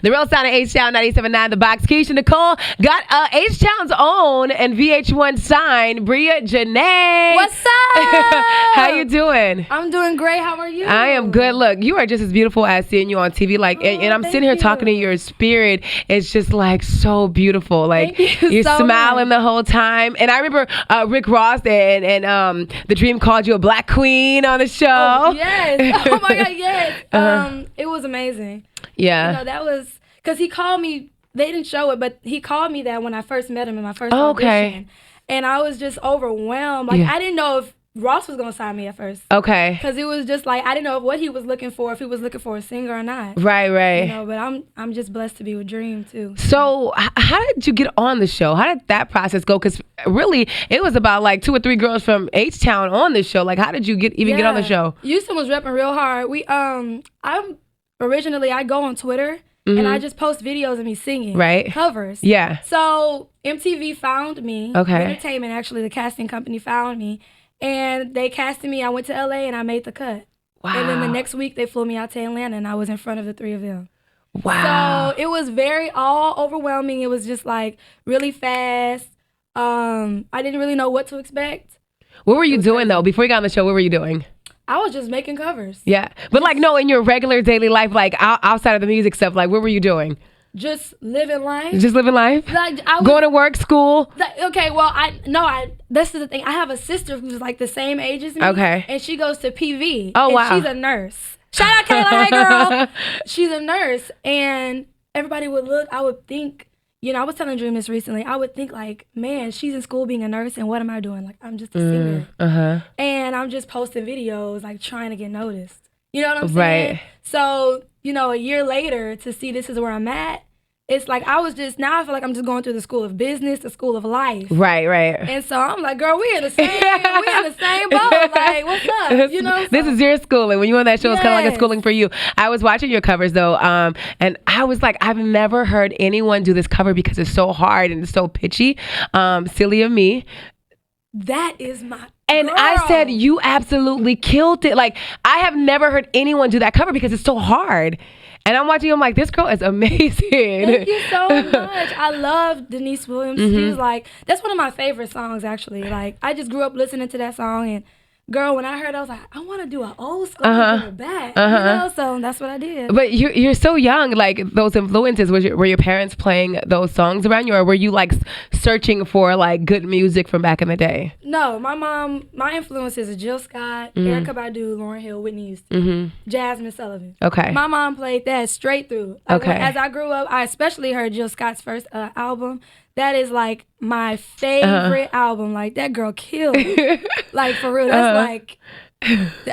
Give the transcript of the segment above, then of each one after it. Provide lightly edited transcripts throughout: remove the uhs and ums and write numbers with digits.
The real sound of H-Town 97.9 The Box. Keisha Nicole got H-Town's own and VH1's sign, Bria Jhane. What's up? How you doing? I'm doing great. How are you? I am good. Look, you are just as beautiful as seeing you on TV. And I'm sitting here talking to your spirit. It's just like so beautiful. Like you're so smiling the whole time. And I remember Rick Ross and The Dream called you a black queen on the show. Oh, yes. Oh my God, yes. It was amazing. Yeah. You know, that was because he called me. They didn't show it, but he called me that when I first met him in my first audition. And I was just overwhelmed. Like I didn't know if Ross was gonna sign me at first. Okay. Because it was just like I didn't know what he was looking for, if he was looking for a singer or not. Right. You know, but I'm just blessed to be with Dream too. So how did you get on the show? How did that process go? Because really, it was about like 2 or 3 girls from H-Town on the show. Like, how did you get on the show? Houston was repping real hard. I go on Twitter. And I just post videos of me singing. Covers. Yeah. So MTV found me. Entertainment, actually, the casting company found me. And they casted me. I went to LA and I made the cut. Wow. And then the next week they flew me out to Atlanta and I was in front of the 3 of them. Wow. So it was all overwhelming. It was just like really fast. I didn't really know what to expect. What were you doing though? Before you got on the show, what were you doing? I was just making covers. Yeah. But like, no, in your regular daily life, like outside of the music stuff, like what were you doing? Just living life. Just living life? Like going to work, school? This is the thing. I have a sister who's like the same age as me. Okay. And she goes to PV. Oh, wow. And she's a nurse. Shout out Kayla, hey girl. She's a nurse. And everybody would look, I would think, you know, I was telling Dream this recently. I would think like, man, she's in school being a nurse and what am I doing? Like, I'm just a singer. And I'm just posting videos, like trying to get noticed. You know what I'm saying? Right. So, you know, a year later to see this is where I'm at, it's like now I feel like I'm just going through the school of business, the school of life. Right. And so I'm like, girl, we in the same boat. Like, what's up? You know? So, this is your schooling. When you on that show, it's kind of like a schooling for you. I was watching your covers though, and I was like, I've never heard anyone do this cover because it's so hard and it's so pitchy. Silly of Me. That is my And girl. I said, you absolutely killed it. Like, I have never heard anyone do that cover because it's so hard. And I'm watching, I'm like, this girl is amazing. Thank you so much. I love Denise Williams. She's like, that's one of my favorite songs, actually. Like, I just grew up listening to that song. And, girl, when I heard it, I was like, I want to do an old school and bring it back. You know? So that's what I did. But you're so young. Like, those influences, were your parents playing those songs around you? Or were you, like, searching for, like, good music from back in the day? No, my influences are Jill Scott, Erykah Badu, Lauryn Hill, Whitney Houston, Jasmine Sullivan. Okay. My mom played that straight through. Like, as I grew up, I especially heard Jill Scott's first album. That is like my favorite album. Like that girl killed it. Like for real. That's like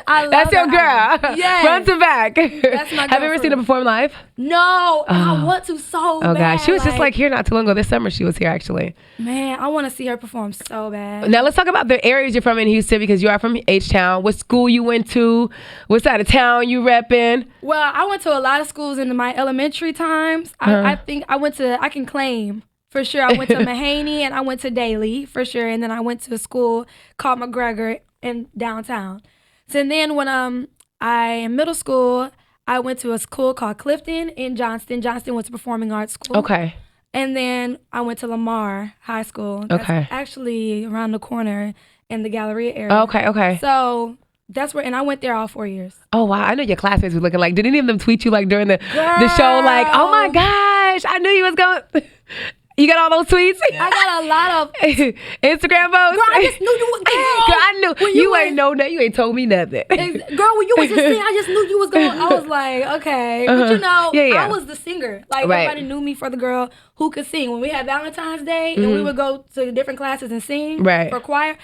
I love that's your girl. Yes. Front to back. That's my girl. Have you ever seen her perform live? No. I want to so bad. Oh gosh. She was just like here not too long ago. This summer she was here actually. Man, I want to see her perform so bad. Now let's talk about the areas you're from in Houston because you are from H-Town. What school you went to? What side of town you repping? Well, I went to a lot of schools in my elementary times. I think I can claim for sure. I went to Mahaney and I went to Daly for sure. And then I went to a school called McGregor in downtown. So then when in middle school, I went to a school called Clifton in Johnston. Johnston was a performing arts school. Okay. And then I went to Lamar High School. That's actually around the corner in the Galleria area. Okay. So that's where, and I went there all 4 years. Oh, wow. I know your classmates were looking like, did any of them tweet you like during the show? Like, oh my gosh, I knew you was going. You got all those tweets? I got a lot of Instagram posts. Girl, I just knew you was girl. Girl, I knew you ain't know that. You ain't told me nothing. Girl, when you was just singing, I just knew you was going. I was like, okay, but you know, I was the singer. Like everybody knew me for the girl who could sing. When we had Valentine's Day and we would go to different classes and sing for choir.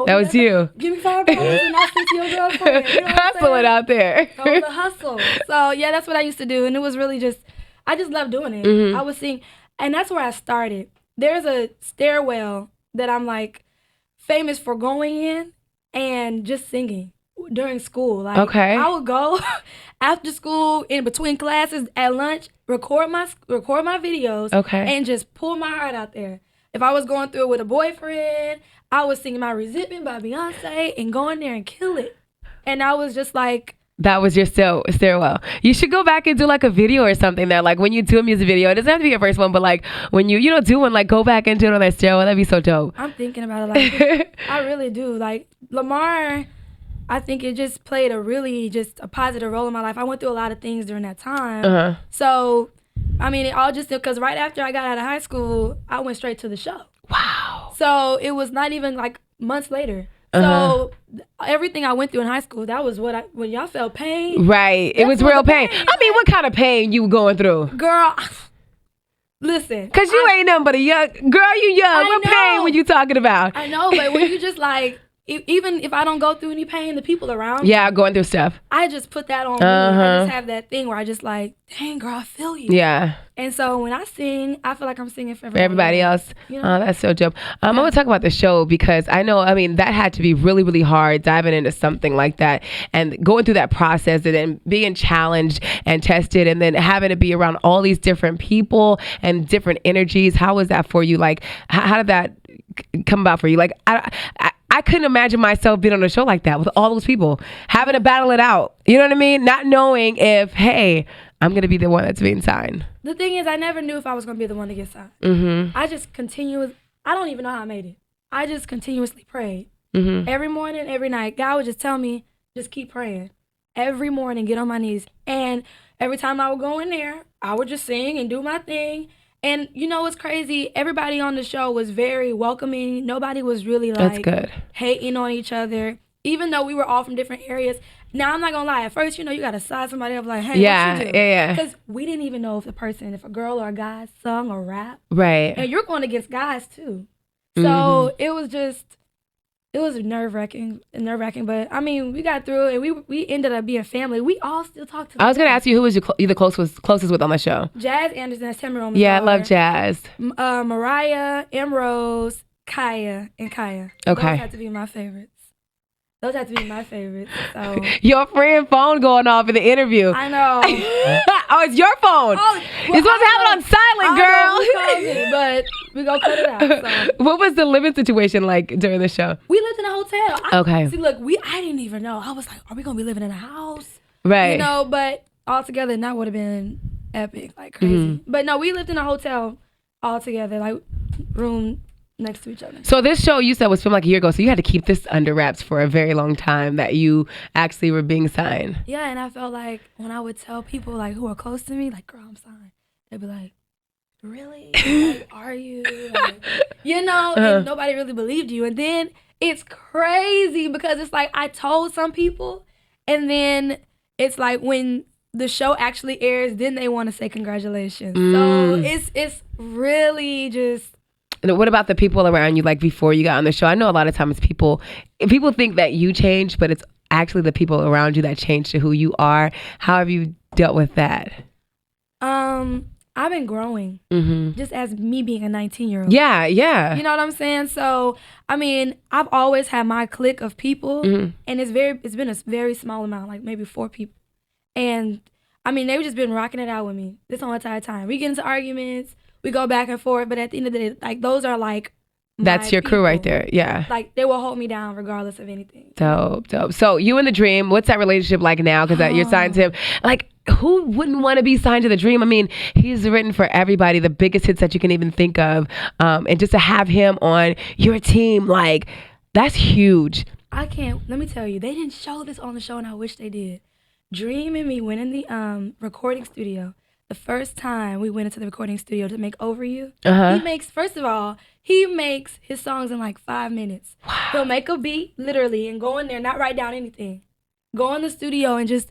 That was you. Give me $5 and I'll sing to your girlfriend. You know Hustling out there. That was a hustle. So yeah, that's what I used to do, and it was really I just loved doing it. I would sing. And that's where I started. There's a stairwell that I'm like famous for going in and just singing during school. Like I would go after school, in between classes, at lunch, record my videos and just pull my heart out there. If I was going through it with a boyfriend, I was singing my Resentment by Beyonce and going there and kill it. And I was just like, That was your stairwell. You should go back and do like a video or something there. Like when you do a music video, it doesn't have to be your first one, but like when you do one, like go back and do it on that stairwell. That'd be so dope. I'm thinking about it. Like I really do. Like Lamar, I think it just played a positive role in my life. I went through a lot of things during that time. So, I mean, it all just because right after I got out of high school, I went straight to the show. Wow. So it was not even like months later. So everything I went through in high school, that was when y'all felt pain. Right. It was real pain. I mean, what kind of pain you were going through? Girl, listen. Because you ain't nothing but a young girl. You young. What pain were you talking about? I know, but when you just like, even if I don't go through any pain, the people around me. Yeah, going through stuff. I just put that on me. I just have that thing where I just like, dang, girl, I feel you. Yeah. And so when I sing, I feel like I'm singing for everybody else. You know? Oh, that's so dope. I'm going to talk about the show because I know, I mean, that had to be really, really hard diving into something like that and going through that process and then being challenged and tested and then having to be around all these different people and different energies. How was that for you? Like, how did that come about for you? Like, I couldn't imagine myself being on a show like that with all those people, having to battle it out. You know what I mean? Not knowing if, hey, I'm going to be the one that's being signed. The thing is, I never knew if I was going to be the one to get signed. I just I don't even know how I made it. I just continuously prayed. Every morning, every night. God would just tell me, just keep praying. Every morning, get on my knees. And every time I would go in there, I would just sing and do my thing. And you know what's crazy? Everybody on the show was very welcoming. Nobody was really like hating on each other. Even though we were all from different areas. Now, I'm not going to lie. At first, you got to size somebody up like, hey, what you do? Yeah. Because we didn't even know if a girl or a guy sung or rap. Right. And you're going against guys, too. So it was nerve-wracking. But, I mean, we got through it. And we ended up being family. We all still talk to them. I was going to ask you, who was you the closest with on the show? Jazz Anderson. That's Timber. Yeah, I love Jazz. Mariah, M. Rose, Kaya, and Kaya. Okay. Those have to be my favorites. So. Your friend phone going off in the interview. I know. Oh, it's your phone. Oh, well, you're supposed to have it on silent, girl. It, but we gonna cut it out. So. What was the living situation like during the show? We lived in a hotel. Okay. See, look, I didn't even know. I was like, are we gonna be living in a house? Right. But all together, that would have been epic, like crazy. But no, we lived in a hotel all together, like room next to each other. So this show you said was filmed like a year ago, so you had to keep this under wraps for a very long time that you actually were being signed. Yeah, and I felt like when I would tell people like who are close to me, like, girl, I'm signed, they'd be like, really? Like, are you? Like, and nobody really believed you. And then it's crazy because it's like I told some people, and then it's like when the show actually airs, then they want to say congratulations. So it's really just. And what about the people around you, like before you got on the show? I know a lot of times people think that you changed, but it's actually the people around you that changed to who you are. How have you dealt with that? I've been growing, just as me being a 19-year-old. Yeah. You know what I'm saying? So, I mean, I've always had my clique of people, and it's been a very small amount, like maybe 4 people. And, I mean, they've just been rocking it out with me this whole entire time. We get into arguments. We go back and forth, but at the end of the day, like, those are like that's your crew right there. Yeah. Like, they will hold me down regardless of anything. Dope. So you and The Dream, what's that relationship like now? Because you're signed to him. Like, who wouldn't want to be signed to The Dream? I mean, he's written for everybody, the biggest hits that you can even think of. And just to have him on your team, like, that's huge. Let me tell you, they didn't show this on the show, and I wish they did. Dream and me went in the recording studio. The first time we went into the recording studio to make Over You, he makes his songs in like 5 minutes. Wow. He'll make a beat, literally, and go in there, not write down anything. Go in the studio and just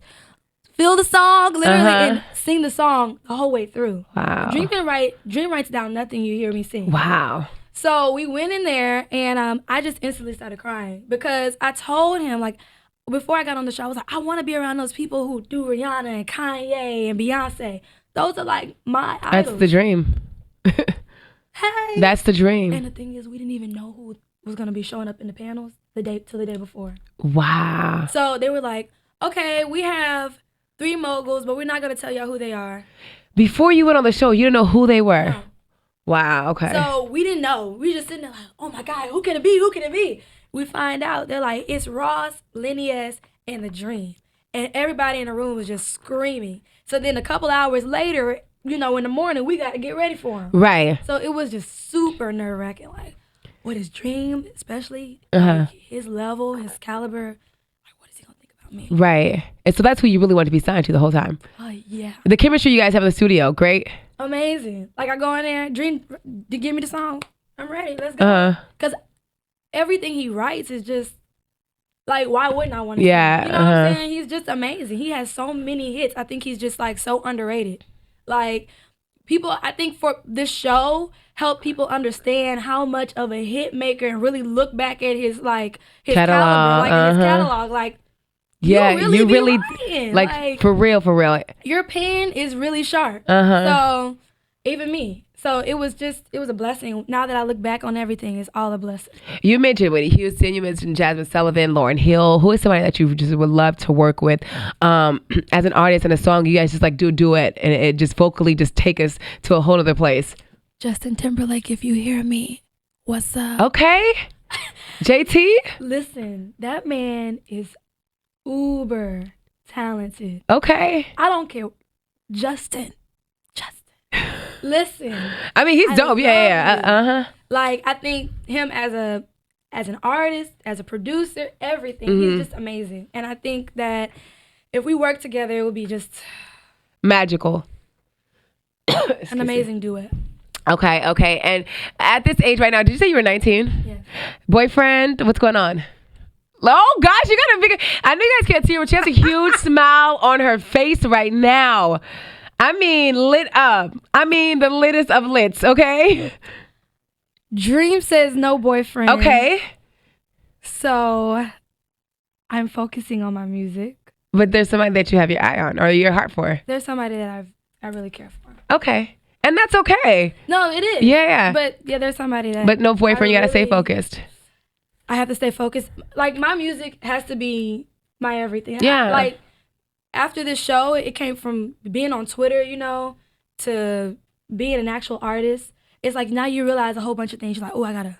feel the song, literally, and sing the song the whole way through. Wow. Dream writes down nothing you hear me sing. Wow. So we went in there, and I just instantly started crying because I told him, like, before I got on the show, I was like, I want to be around those people who do Rihanna and Kanye and Beyonce. Those are like my idols. That's the dream. Hey. That's the dream. And the thing is, we didn't even know who was going to be showing up in the panels till the day before. Wow. So they were like, okay, we have 3 moguls, but we're not going to tell y'all who they are. Before you went on the show, you didn't know who they were? No. Wow, okay. So we didn't know. We were just sitting there like, oh my God, who can it be? We find out, they're like, it's Ross, Lenny S, and The Dream. and everybody in the room was just screaming. So then a couple hours later, in the morning, we got to get ready for him. Right. So it was just super nerve-wracking. Like, what his dream, especially, like his level, his caliber, like, what is he going to think about me? Right. And so that's who you really want to be signed to the whole time. Oh, yeah. The chemistry you guys have in the studio, great. Amazing. Like, I go in there, Dream, give me the song. I'm ready. Let's go. Because everything he writes is just, like, why wouldn't I want to? Yeah. You know what I'm saying? He's just amazing. He has so many hits. I think he's just, like, so underrated. Like, people, I think for this show, help people understand how much of a hit maker and really look back at his catalog. Caliber, like, his catalog. Like, yeah, you really writing. Like, for real. Your pen is really sharp. So, even me. So it was a blessing. Now that I look back on everything, it's all a blessing. You mentioned Whitney Houston, you mentioned Jasmine Sullivan, Lauryn Hill. Who is somebody that you just would love to work with as an artist and a song? You guys just like do it and it just vocally just take us to a whole other place. Justin Timberlake, if you hear me, what's up? Okay. JT? Listen, that man is uber talented. Okay. I don't care. Justin. Listen. I mean, he's dope. Yeah. Like, I think him as an artist, as a producer, everything, he's just amazing. And I think that if we work together, it would be just magical. An amazing duet. Okay. And at this age right now, did you say you were 19? Yeah. Boyfriend, what's going on? Oh, gosh, you got a big... I know you guys can't see her, but she has a huge smile on her face right now. I mean, lit up. I mean, the littest of lits, okay? Dream says no boyfriend. Okay. So, I'm focusing on my music. But there's somebody that you have your eye on or your heart for. There's somebody that I really care for. Okay. And that's okay. No, it is. Yeah. But, yeah, there's somebody that... But no boyfriend, you got to stay focused. I have to stay focused. Like, my music has to be my everything. Yeah. After this show, it came from being on Twitter, to being an actual artist. It's like now you realize a whole bunch of things. You're like, oh, I gotta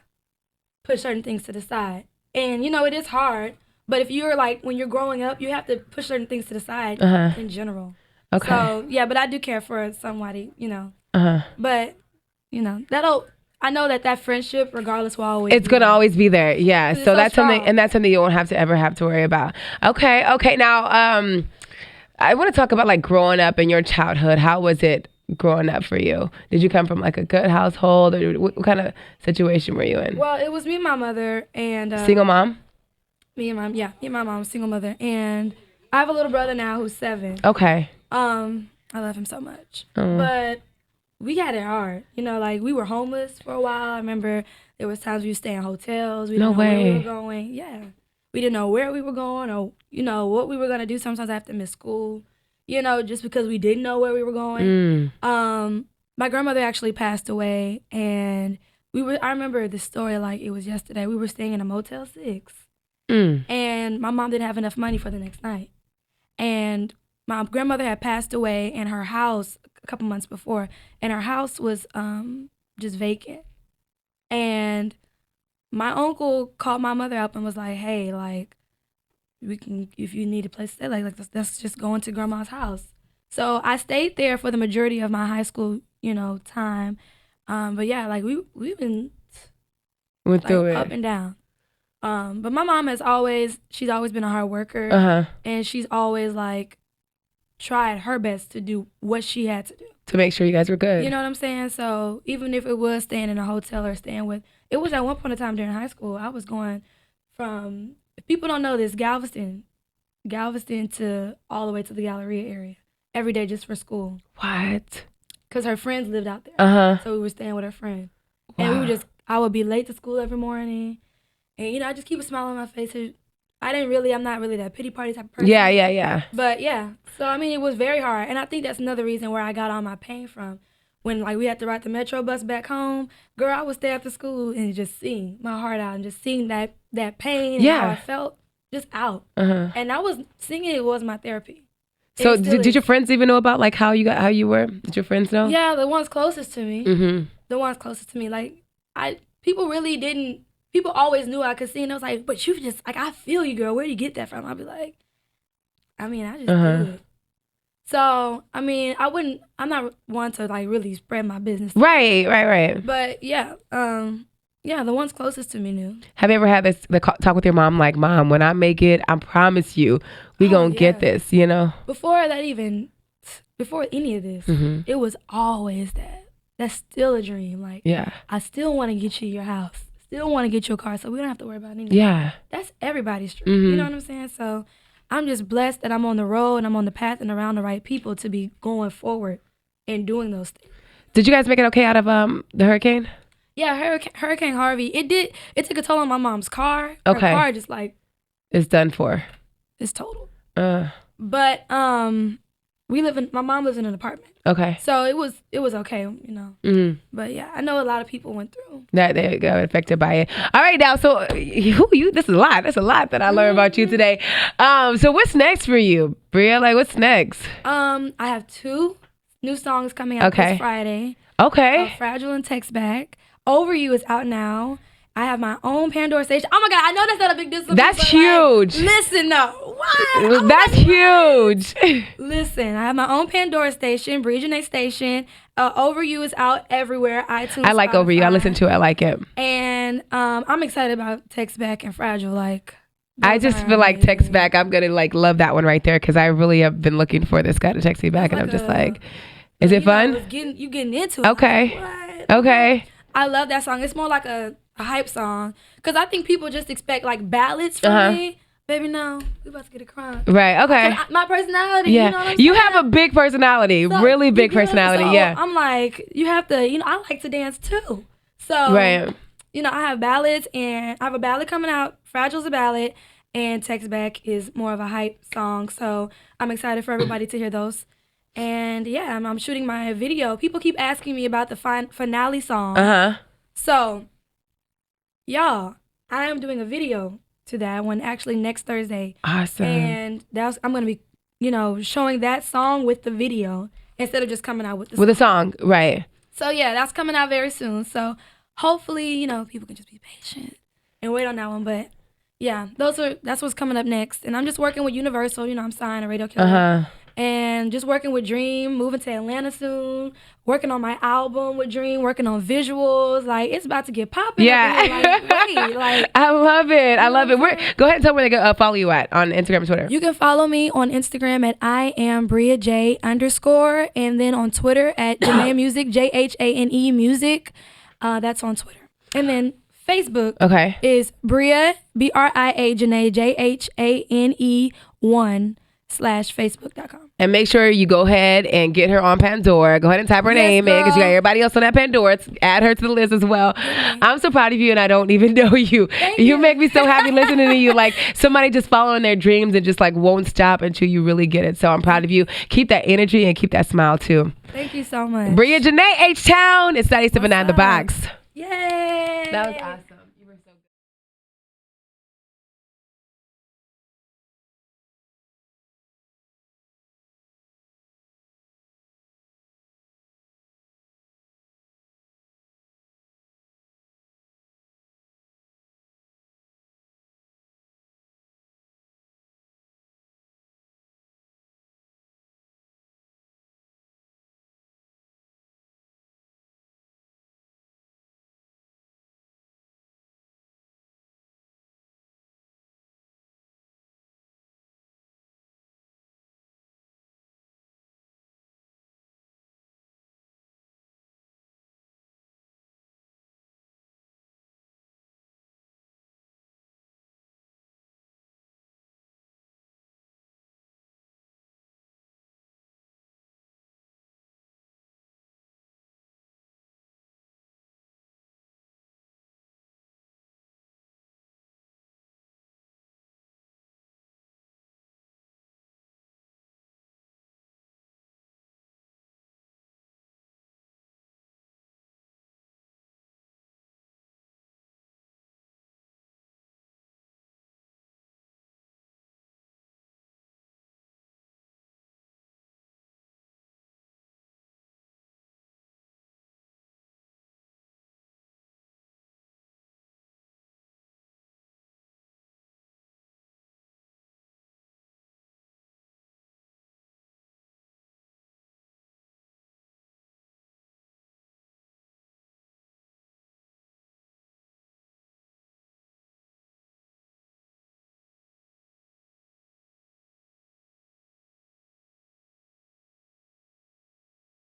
push certain things to the side. And, it is hard. But if you're like, when you're growing up, you have to push certain things to the side in general. Okay. So, yeah, but I do care for somebody, But, I know that friendship, regardless, will always it's going to always be there. Yeah. So that's strong. something you won't have to worry about. Okay. Now, I want to talk about like growing up in your childhood. How was it growing up for you? Did you come from like a good household, or what kind of situation were you in? Well, it was me and my mother and single mom. Me and my mom, single mother, and I have a little brother now who's 7. Okay. I love him so much, but we had it hard. Like we were homeless for a while. I remember there was times we would stay in hotels. We didn't know where we were going. Yeah. We didn't know where we were going or, what we were going to do. Sometimes I have to miss school, just because we didn't know where we were going. My grandmother actually passed away, and I remember the story like it was yesterday. We were staying in a Motel 6, and my mom didn't have enough money for the next night. And my grandmother had passed away in her house a couple months before, and her house was just vacant. And my uncle called my mother up and was like, hey, like, we can, if you need a place to stay, like let's just go into grandma's house. So I stayed there for the majority of my high school, time. But yeah, like we've been went through it up and down. But my mom she's always been a hard worker, and she's always like tried her best to do what she had to do to make sure you guys were good. You know what I'm saying? So even if it was staying in a hotel or staying with, it was at one point in time during high school, I was going from, if people don't know this, Galveston to all the way to the Galleria area every day just for school. What? Because her friends lived out there. So we were staying with her friend. Wow. And I would be late to school every morning. And, I just keep a smile on my face. I'm not really that pity party type of person. Yeah. But yeah, so I mean, it was very hard. And I think that's another reason where I got all my pain from. When like we had to ride the metro bus back home, girl, I would stay after school and just sing my heart out and just sing that pain and how I felt just out. And singing was my therapy. So did your friends even know about like how you were? Did your friends know? Yeah, the ones closest to me. The ones closest to me. Like people always knew I could sing. And I was like, but you just like, I feel you, girl. Where do you get that from? I'd be like, I just do it. So, I'm not one to like really spread my business. Right. But yeah, the ones closest to me knew. Have you ever had the talk with your mom, like, Mom, when I make it, I promise you, we gonna get this, you know? Before any of this, it was always that. That's still a dream. Like, I still want to get you your house. Still want to get you a car, so we don't have to worry about anything. Yeah. That's everybody's dream. You know what I'm saying? So I'm just blessed that I'm on the road and I'm on the path and around the right people to be going forward and doing those things. Did you guys make it okay out of the hurricane? Yeah, Hurricane Harvey. It took a toll on my mom's car. Her car just like it's done for. It's total. But my mom lives in an apartment. Okay. So it was okay, you know. But yeah, I know a lot of people went through that they got affected by it. All right, now, so this is a lot. That's a lot that I learned about you today. So what's next for you, Bria? Like, what's next? I have 2 new songs coming out this Friday. Okay. Fragile and Text Back. Over You is out now. I have my own Pandora station. Oh my God, I know that's not a big deal. That's huge. Like, listen though. What? That's huge. Listen, I have my own Pandora station, Bria Jhane station. Over You is out everywhere. iTunes. I like Spotify. Over You. I listen to it. I like it. And I'm excited about Text Back and Fragile. Like, I just feel like Text Back, I'm gonna like love that one right there because I really have been looking for this guy to text me back, and I'm just like, is it fun? You getting into it. Okay. Like, okay. I love that song. It's more like a hype song because I think people just expect like ballads from me. Baby, no, we about to get a crime. Right. Okay. My personality. Yeah. You know what I'm you saying? have a big personality, so, really big personality. So yeah. I'm like, you have to. I like to dance too. So right. I have ballads, and I have a ballad coming out. Fragile's a ballad, and Text Back is more of a hype song. So I'm excited for everybody to hear those. And yeah, I'm shooting my video. People keep asking me about the finale song. So, y'all, I am doing a video to that one actually next Thursday. Awesome. And I'm gonna be, showing that song with the video instead of just coming out with the with song. A song, right? So yeah, that's coming out very soon. So hopefully, people can just be patient and wait on that one. But yeah, that's what's coming up next. And I'm just working with Universal. I'm signed a Radio Killer. And just working with Dream, moving to Atlanta soon, working on my album with Dream, working on visuals. Like, it's about to get popping. Yeah. I love it. I love it. Go ahead and tell where they can follow you at on Instagram and Twitter. You can follow me on Instagram at @IamBriaJ_, and then on Twitter at Jhane Music, JHANE Music. That's on Twitter. And then Facebook is Bria, BRIA Jhane, JHANE 1/Facebook.com. And make sure you go ahead and get her on Pandora. Go ahead and type her name in because you got everybody else on that Pandora. Add her to the list as well. I'm so proud of you, and I don't even know you. You make me so happy listening to you. Like somebody just following their dreams and just like won't stop until you really get it. So I'm proud of you. Keep that energy and keep that smile too. Thank you so much. Bria Jhane, H-Town. It's 97.9 The Box. Yay. That was awesome.